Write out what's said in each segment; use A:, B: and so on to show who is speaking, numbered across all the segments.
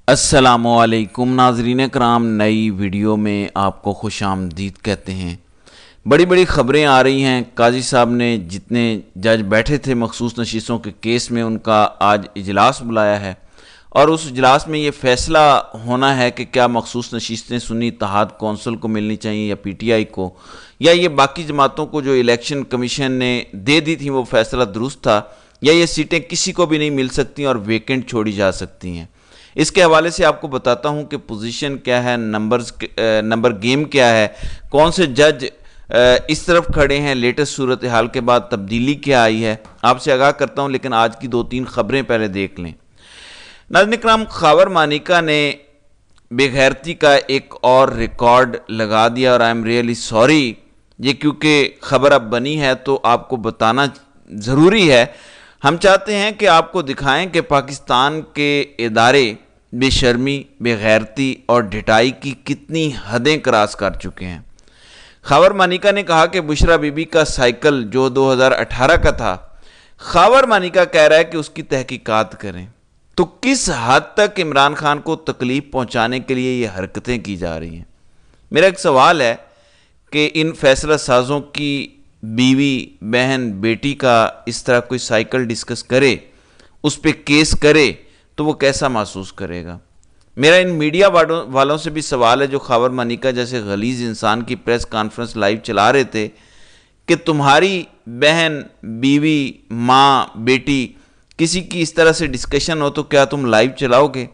A: السلام علیکم ناظرین کرام، نئی ویڈیو میں آپ کو خوش آمدید کہتے ہیں۔ بڑی بڑی خبریں آ رہی ہیں۔ قاضی صاحب نے جتنے جج بیٹھے تھے مخصوص نشستوں کے کیس میں، ان کا آج اجلاس بلایا ہے اور اس اجلاس میں یہ فیصلہ ہونا ہے کہ کیا مخصوص نشستیں سنی اتحاد کونسل کو ملنی چاہیے یا پی ٹی آئی کو، یا یہ باقی جماعتوں کو جو الیکشن کمیشن نے دے دی تھی وہ فیصلہ درست تھا، یا یہ سیٹیں کسی کو بھی نہیں مل سکتی اور ویکنٹ چھوڑی جا سکتی ہیں۔ اس کے حوالے سے آپ کو بتاتا ہوں کہ پوزیشن کیا ہے، نمبر گیم کیا ہے، کون سے جج اس طرف کھڑے ہیں، لیٹسٹ صورتحال کے بعد تبدیلی کیا آئی ہے، آپ سے آگاہ کرتا ہوں۔ لیکن آج کی 2-3 خبریں پہلے دیکھ لیں۔ ناظرین کرام، خاور مانیکا نے بے غیرتی کا ایک اور ریکارڈ لگا دیا اور آئی ایم ریئلی سوری، یہ کیونکہ خبر اب بنی ہے تو آپ کو بتانا ضروری ہے۔ ہم چاہتے ہیں کہ آپ کو دکھائیں کہ پاکستان کے ادارے بے شرمی، بے غیرتی اور ڈھٹائی کی کتنی حدیں کراس کر چکے ہیں۔ خاور مانیکا نے کہا کہ بشرا بی بی کا سائیکل جو 2018 کا تھا، خاور مانیکا کہہ رہا ہے کہ اس کی تحقیقات کریں۔ تو کس حد تک عمران خان کو تکلیف پہنچانے کے لیے یہ حرکتیں کی جا رہی ہیں؟ میرا ایک سوال ہے کہ ان فیصلہ سازوں کی بیوی، بہن، بیٹی کا اس طرح کوئی سائیکل ڈسکس کرے، اس پہ کیس کرے تو وہ کیسا محسوس کرے گا؟ میرا ان میڈیا والوں سے بھی سوال ہے جو خاور مانیکا جیسے غلیظ انسان کی پریس کانفرنس لائیو چلا رہے تھے کہ تمہاری بہن، بیوی، ماں، بیٹی کسی کی اس طرح سے ڈسکشن ہو تو کیا تم لائیو چلاؤ گے؟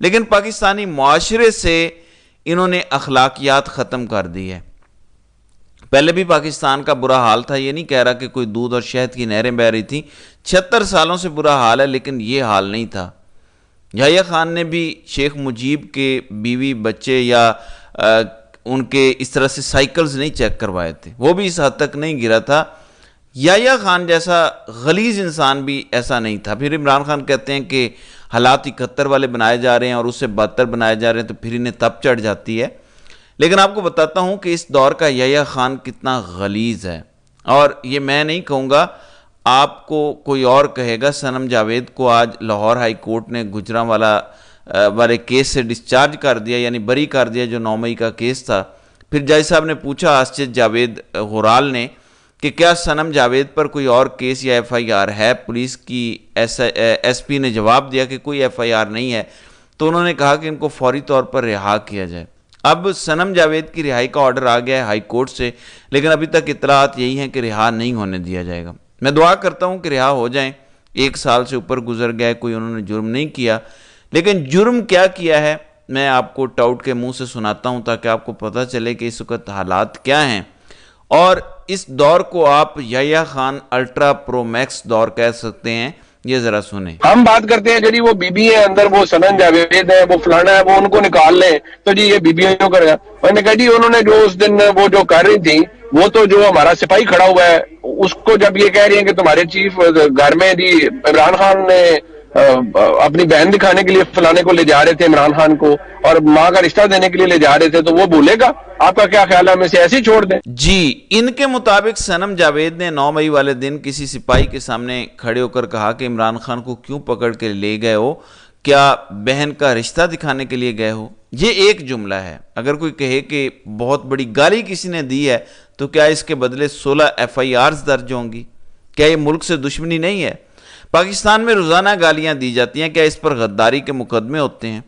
A: لیکن پاکستانی معاشرے سے انہوں نے اخلاقیات ختم کر دی ہے۔ پہلے بھی پاکستان کا برا حال تھا، یہ نہیں کہہ رہا کہ کوئی دودھ اور شہد کی نہریں بہہ رہی تھیں، 76 سالوں سے برا حال ہے، لیکن یہ حال نہیں تھا۔ یحییٰ خان نے بھی شیخ مجیب کے بیوی، بچے یا ان کے اس طرح سے سائیکلز نہیں چیک کروائے تھے، وہ بھی اس حد تک نہیں گرا تھا۔ یحییٰ خان جیسا غلیظ انسان بھی ایسا نہیں تھا۔ پھر عمران خان کہتے ہیں کہ حالات 71 والے بنائے جا رہے ہیں اور اس سے 72 بنائے جا رہے ہیں، تو پھر انہیں تب چڑھ جاتی ہے۔ لیکن آپ کو بتاتا ہوں کہ اس دور کا یحییٰ خان کتنا غلیظ ہے، اور یہ میں نہیں کہوں گا، آپ کو کوئی اور کہے گا۔ سنم جاوید کو آج لاہور ہائی کورٹ نے گجراں والے کیس سے ڈسچارج کر دیا، یعنی بری کر دیا، جو 9 مئی کا کیس تھا۔ پھر جج صاحب نے پوچھا اسجد جاوید غورال نے کہ کیا سنم جاوید پر کوئی اور کیس یا ایف آئی آر ہے؟ پولیس کی ایس پی نے جواب دیا کہ کوئی ایف آئی آر نہیں ہے، تو انہوں نے کہا کہ ان کو فوری طور پر رہا کیا جائے۔ اب سنم جاوید کی رہائی کا آرڈر آ گیا ہے ہائی کورٹ سے، لیکن ابھی تک اطلاعات یہی ہیں کہ رہا نہیں ہونے دیا جائے گا۔ میں دعا کرتا ہوں کہ رہا ہو جائیں۔ 1 سال سے اوپر گزر گیا ہے، کوئی انہوں نے جرم نہیں کیا، لیکن جرم کیا ہے میں آپ کو ٹاؤٹ کے منہ سے سناتا ہوں تاکہ آپ کو پتہ چلے کہ اس وقت حالات کیا ہیں، اور اس دور کو آپ یحییٰ خان الٹرا پرو میکس دور کہہ سکتے ہیں۔ یہ ذرا سنیں۔
B: ہم بات کرتے ہیں جی وہ بی بی ہے اندر، وہ سنم جاوید ہے، وہ فلانا ہے، وہ ان کو نکال لیں تو جی یہ بی بی کیوں کر گیا؟ میں نے کہا جی انہوں نے جو اس دن وہ جو کر رہی تھی، وہ تو جو ہمارا سپاہی کھڑا ہوا ہے اس کو جب یہ کہہ رہی ہیں کہ تمہارے چیف گھر میں جی عمران خان نے اپنی بہن دکھانے کے لیے فلانے کو لے جا رہے تھے، عمران خان کو، اور ماں کا رشتہ دینے کے لیے لے جا رہے تھے، تو وہ بھولے گا؟ آپ کا کیا خیال ہے، ہم اسے ایسے ہی چھوڑ دیں؟
A: جی، ان کے مطابق سنم جاوید نے 9 مئی والے دن کسی سپاہی کے سامنے کھڑے ہو کر کہا کہ عمران خان کو کیوں پکڑ کے لے گئے ہو؟ کیا بہن کا رشتہ دکھانے کے لیے گئے ہو؟ یہ ایک جملہ ہے۔ اگر کوئی کہے کہ بہت بڑی گالی کسی نے دی ہے تو کیا اس کے بدلے 16 ایف آئی آرز درج ہوں گی؟ کیا یہ ملک سے دشمنی نہیں ہے؟ پاکستان میں روزانہ گالیاں دی جاتی ہیں، کیا اس پر غداری کے مقدمے ہوتے ہیں،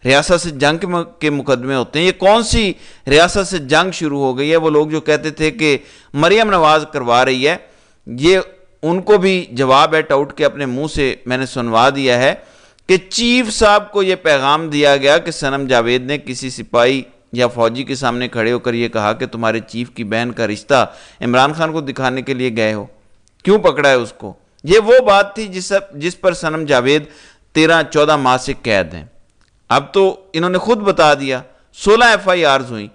A: ریاست سے جنگ کے مقدمے ہوتے ہیں؟ یہ کون سی ریاست سے جنگ شروع ہو گئی ہے؟ وہ لوگ جو کہتے تھے کہ مریم نواز کروا رہی ہے، یہ ان کو بھی جواب ہے ٹاؤٹ کے اپنے منہ سے میں نے سنوا دیا ہے کہ چیف صاحب کو یہ پیغام دیا گیا کہ سنم جاوید نے کسی سپاہی یا فوجی کے سامنے کھڑے ہو کر یہ کہا کہ تمہارے چیف کی بہن کا رشتہ عمران خان کو دکھانے کے لیے گئے ہو، کیوں پکڑا ہے اس کو؟ یہ وہ بات تھی جس پر سنم جاوید 13-14 ماہ سے قید ہیں۔ اب تو انہوں نے خود بتا دیا 16 ایف آئی آرز ہوئیں،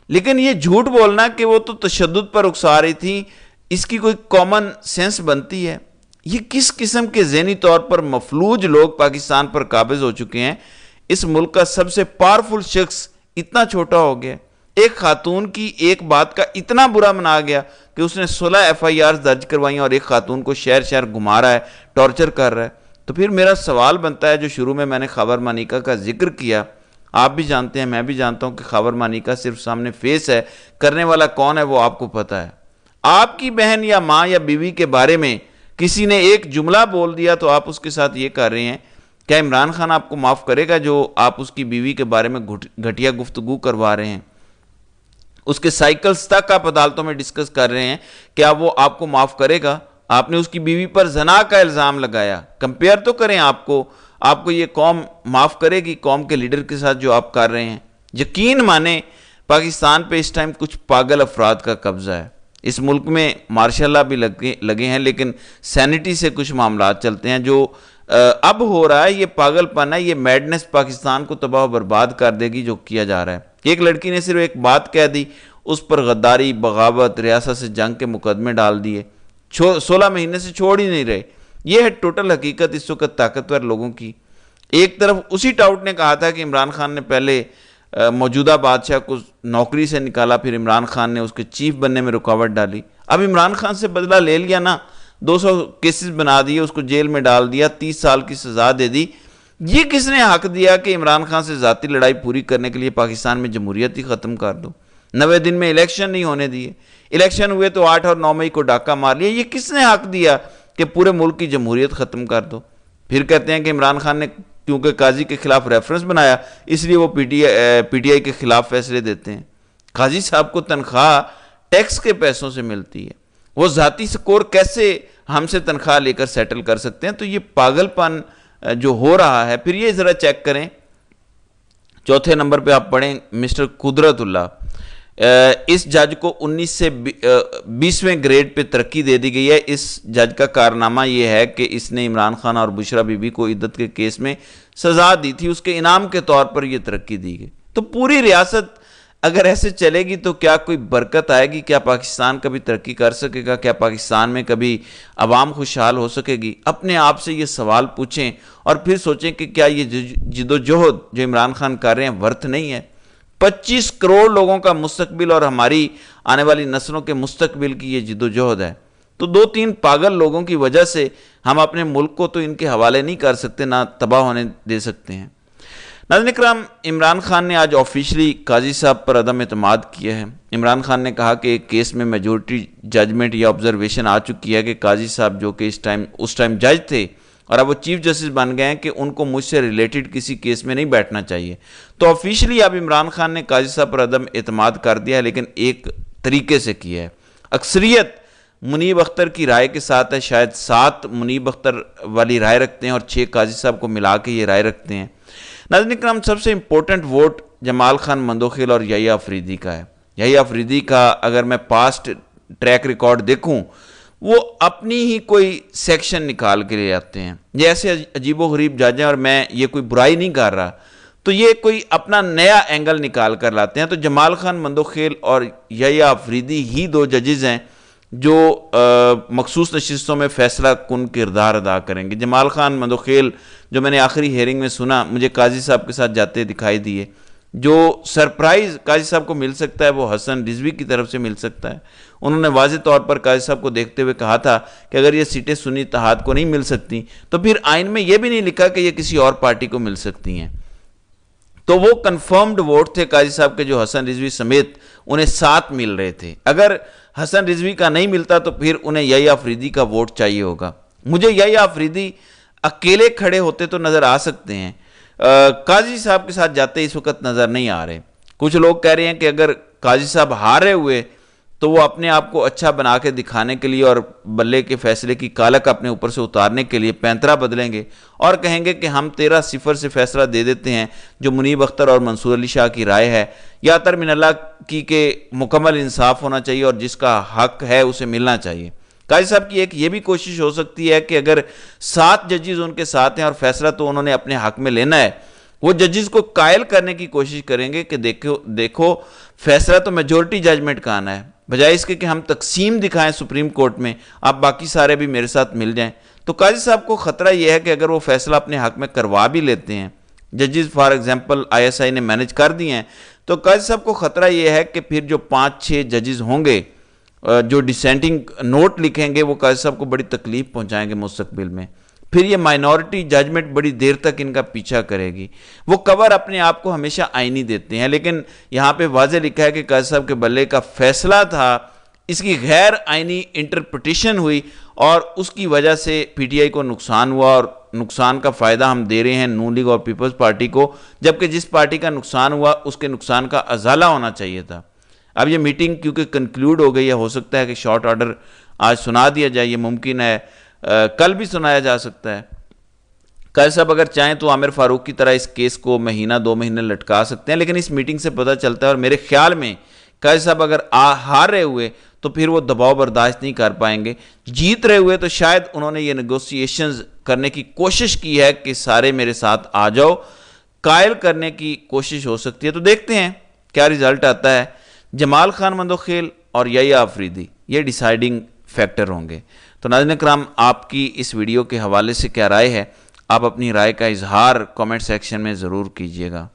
A: لیکن یہ جھوٹ بولنا کہ وہ تو تشدد پر اکسا رہی تھی، اس کی کوئی کامن سینس بنتی ہے؟ یہ کس قسم کے ذہنی طور پر مفلوج لوگ پاکستان پر قابض ہو چکے ہیں؟ اس ملک کا سب سے پاورفل شخص اتنا چھوٹا ہو گیا، ایک خاتون کی ایک بات کا اتنا برا منا گیا کہ اس نے 16 ایف آئی آرز درج کروائیں اور ایک خاتون کو شہر گھما رہا ہے، ٹارچر کر رہا ہے۔ تو پھر میرا سوال بنتا ہے، جو شروع میں نے خاور مانیکا کا ذکر کیا، آپ بھی جانتے ہیں، میں بھی جانتا ہوں کہ خاور مانیکا صرف سامنے فیس ہے، کرنے والا کون ہے وہ آپ کو پتا ہے۔ آپ کی بہن یا ماں یا بیوی کے بارے میں کسی نے ایک جملہ بول دیا تو آپ اس کے ساتھ یہ کر رہے ہیں، کیا عمران خان آپ کو معاف کرے گا جو آپ اس کی بیوی کے بارے میں گھٹیا گفتگو کروا رہے ہیں؟ اس کے سائیکلز تک آپ عدالتوں میں ڈسکس کر رہے ہیں، کیا وہ آپ کو معاف کرے گا؟ آپ نے اس کی بیوی پر زنا کا الزام لگایا، کمپیئر تو کریں آپ کو یہ قوم معاف کرے گی قوم کے لیڈر کے ساتھ جو آپ کر رہے ہیں؟ یقین مانیں پاکستان پہ اس ٹائم کچھ پاگل افراد کا قبضہ ہے۔ اس ملک میں مارشل لا بھی لگے ہیں، لیکن سینٹی سے کچھ معاملات چلتے ہیں۔ جو اب ہو رہا ہے یہ پاگل پن ہے، یہ میڈنس پاکستان کو تباہ و برباد کر دے گی جو کیا جا رہا ہے۔ ایک لڑکی نے صرف ایک بات کہہ دی، اس پر غداری، بغاوت، ریاست سے جنگ کے مقدمے ڈال دیے، 16 مہینے سے چھوڑ ہی نہیں رہے۔ یہ ہے ٹوٹل حقیقت اس وقت طاقتور لوگوں کی۔ ایک طرف اسی ٹاؤٹ نے کہا تھا کہ عمران خان نے پہلے موجودہ بادشاہ کو نوکری سے نکالا، پھر عمران خان نے اس کے چیف بننے میں رکاوٹ ڈالی۔ اب عمران خان سے بدلہ لے لیا نا، 200 کیسز بنا دیے، اس کو جیل میں ڈال دیا، 30 سال کی سزا دے دی۔ یہ کس نے حق دیا کہ عمران خان سے ذاتی لڑائی پوری کرنے کے لیے پاکستان میں جمہوریت ہی ختم کر دو؟ 90 دن میں الیکشن نہیں ہونے دیے، الیکشن ہوئے تو 8 اور 9 مئی کو ڈاکہ مار لیا۔ یہ کس نے حق دیا کہ پورے ملک کی جمہوریت ختم کر دو؟ پھر کہتے ہیں کہ عمران خان نے کیونکہ قاضی کے خلاف ریفرنس بنایا اس لیے وہ پی ٹی آئی کے خلاف فیصلے دیتے ہیں۔ قاضی صاحب کو تنخواہ ٹیکس کے پیسوں سے ملتی ہے، وہ ذاتی سکور کیسے ہم سے تنخواہ لے کر سیٹل کر سکتے ہیں؟ تو یہ پاگل پن جو ہو رہا ہے، پھر یہ ذرا چیک کریں، چوتھے نمبر پہ آپ پڑھیں مسٹر قدرت اللہ، اس جج کو 19 سے 20ویں گریڈ پہ ترقی دے دی گئی ہے۔ اس جج کا کارنامہ یہ ہے کہ اس نے عمران خان اور بشرا بی بی کو عدت کے کیس میں سزا دی تھی، اس کے انعام کے طور پر یہ ترقی دی گئی۔ تو پوری ریاست اگر ایسے چلے گی تو کیا کوئی برکت آئے گی؟ کیا پاکستان کبھی ترقی کر سکے گا؟ کیا پاکستان میں کبھی عوام خوشحال ہو سکے گی؟ اپنے آپ سے یہ سوال پوچھیں اور پھر سوچیں کہ کیا یہ جد و جہد جو عمران خان کر رہے ہیں ورتھ نہیں ہے؟ 25 کروڑ لوگوں کا مستقبل اور ہماری آنے والی نسلوں کے مستقبل کی یہ جد و جہد ہے۔ تو 2-3 پاگل لوگوں کی وجہ سے ہم اپنے ملک کو تو ان کے حوالے نہیں کر سکتے، نہ تباہ ہونے دے سکتے ہیں۔ ناظرین اکرام، عمران خان نے آج آفیشلی قاضی صاحب پر عدم اعتماد کیا ہے۔ عمران خان نے کہا کہ ایک کیس میں میجورٹی ججمنٹ یا آبزرویشن آ چکی ہے کہ قاضی صاحب جو کہ اس ٹائم جج تھے اور اب وہ چیف جسٹس بن گئے ہیں کہ ان کو مجھ سے ریلیٹڈ کسی کیس میں نہیں بیٹھنا چاہیے۔ تو آفیشلی اب عمران خان نے قاضی صاحب پر عدم اعتماد کر دیا ہے، لیکن ایک طریقے سے کیا ہے۔ اکثریت منیب اختر کی رائے کے ساتھ ہے، شاید 7 منیب اختر والی رائے رکھتے ہیں اور 6 قاضی صاحب کو ملا کے یہ رائے رکھتے ہیں۔ ناظرین اکرام، سب سے امپورٹنٹ ووٹ جمال خان مندوخیل اور یحییٰ آفریدی کا ہے۔ یحییٰ آفریدی کا اگر میں پاسٹ ٹریک ریکارڈ دیکھوں، وہ اپنی ہی کوئی سیکشن نکال کے لے آتے ہیں۔ یہ ایسے عجیب و غریب جج ہیں، اور میں یہ کوئی برائی نہیں کر رہا، تو یہ کوئی اپنا نیا اینگل نکال کر لاتے ہیں۔ تو جمال خان مندوخیل اور یحییٰ آفریدی ہی 2 ججز ہیں جو مخصوص نشستوں میں فیصلہ کن کردار ادا کریں گے۔ جمال خان مندوخیل جو میں نے آخری ہیئرنگ میں سنا، مجھے قاضی صاحب کے ساتھ جاتے دکھائی دیے۔ جو سرپرائز قاضی صاحب کو مل سکتا ہے وہ حسن رضوی کی طرف سے مل سکتا ہے۔ انہوں نے واضح طور پر قاضی صاحب کو دیکھتے ہوئے کہا تھا کہ اگر یہ سیٹیں سنی اتحاد کو نہیں مل سکتی تو پھر آئین میں یہ بھی نہیں لکھا کہ یہ کسی اور پارٹی کو مل سکتی ہیں۔ تو وہ کنفرمڈ ووٹ تھے قاضی صاحب کے جو حسن رضوی سمیت انہیں 7 مل رہے تھے۔ اگر حسن رضوی کا نہیں ملتا تو پھر انہیں یحییٰ آفریدی کا ووٹ چاہیے ہوگا۔ مجھے یحییٰ آفریدی اکیلے کھڑے ہوتے تو نظر آ سکتے ہیں، قاضی صاحب کے ساتھ جاتے اس وقت نظر نہیں آ رہے۔ کچھ لوگ کہہ رہے ہیں کہ اگر قاضی صاحب ہارے ہوئے تو وہ اپنے آپ کو اچھا بنا کے دکھانے کے لیے اور بلے کے فیصلے کی کالک اپنے اوپر سے اتارنے کے لیے پینترا بدلیں گے اور کہیں گے کہ ہم 13-0 سے فیصلہ دے دیتے ہیں جو منیب اختر اور منصور علی شاہ کی رائے ہے، یا تر من اللہ کی کہ مکمل انصاف ہونا چاہیے اور جس کا حق ہے اسے ملنا چاہیے۔ قاضی صاحب کی ایک یہ بھی کوشش ہو سکتی ہے کہ اگر 7 ججز ان کے ساتھ ہیں اور فیصلہ تو انہوں نے اپنے حق میں لینا ہے، وہ ججز کو قائل کرنے کی کوشش کریں گے کہ دیکھو فیصلہ تو میجورٹی ججمنٹ کا آنا ہے، بجائے اس کے کہ ہم تقسیم دکھائیں سپریم کورٹ میں، آپ باقی سارے بھی میرے ساتھ مل جائیں۔ تو قاضی صاحب کو خطرہ یہ ہے کہ اگر وہ فیصلہ اپنے حق میں کروا بھی لیتے ہیں، ججز فار ایگزامپل ISI نے مینج کر دی ہیں، تو قاضی صاحب کو خطرہ یہ ہے کہ پھر جو 5-6 ججز ہوں گے جو ڈیسینٹنگ نوٹ لکھیں گے وہ قاضی صاحب کو بڑی تکلیف پہنچائیں گے مستقبل میں۔ پھر یہ مائنورٹی ججمنٹ بڑی دیر تک ان کا پیچھا کرے گی. وہ کور اپنے آپ کو ہمیشہ آئینی دیتے ہیں، لیکن یہاں پہ واضح لکھا ہے کہ قاضی صاحب کے بلے کا فیصلہ تھا، اس کی غیر آئینی انٹرپریٹیشن ہوئی اور اس کی وجہ سے پی ٹی آئی کو نقصان ہوا، اور نقصان کا فائدہ ہم دے رہے ہیں نون لیگ اور پیپلز پارٹی کو، جبکہ جس پارٹی کا نقصان ہوا اس کے نقصان کا ازالہ ہونا چاہیے تھا. اب یہ میٹنگ کیونکہ کنکلیوڈ ہو گئی ہے، ہو سکتا ہے کہ شارٹ آرڈر آج سنا دیا جائے، یہ ممکن ہے، کل بھی سنایا جا سکتا ہے. قاضی صاحب اگر چاہیں تو عامر فاروق کی طرح اس کیس کو مہینہ 2 مہینے لٹکا سکتے ہیں، لیکن اس میٹنگ سے پتہ چلتا ہے، اور میرے خیال میں قاضی صاحب اگر ہار رہے ہوئے تو پھر وہ دباؤ برداشت نہیں کر پائیں گے. جیت رہے ہوئے تو شاید انہوں نے یہ نیگوسیشنز کرنے کی کوشش کی ہے کہ سارے میرے ساتھ آ جاؤ، قائل کرنے کی کوشش ہو سکتی ہے. تو دیکھتے ہیں کیا رزلٹ آتا ہے. جمال خان مندوخیل اور یحییٰ آفریدی یہ ڈیسائیڈنگ فیکٹر ہوں گے. تو ناظرین کرام، آپ کی اس ویڈیو کے حوالے سے کیا رائے ہے؟ آپ اپنی رائے کا اظہار کامنٹ سیکشن میں ضرور کیجیے گا.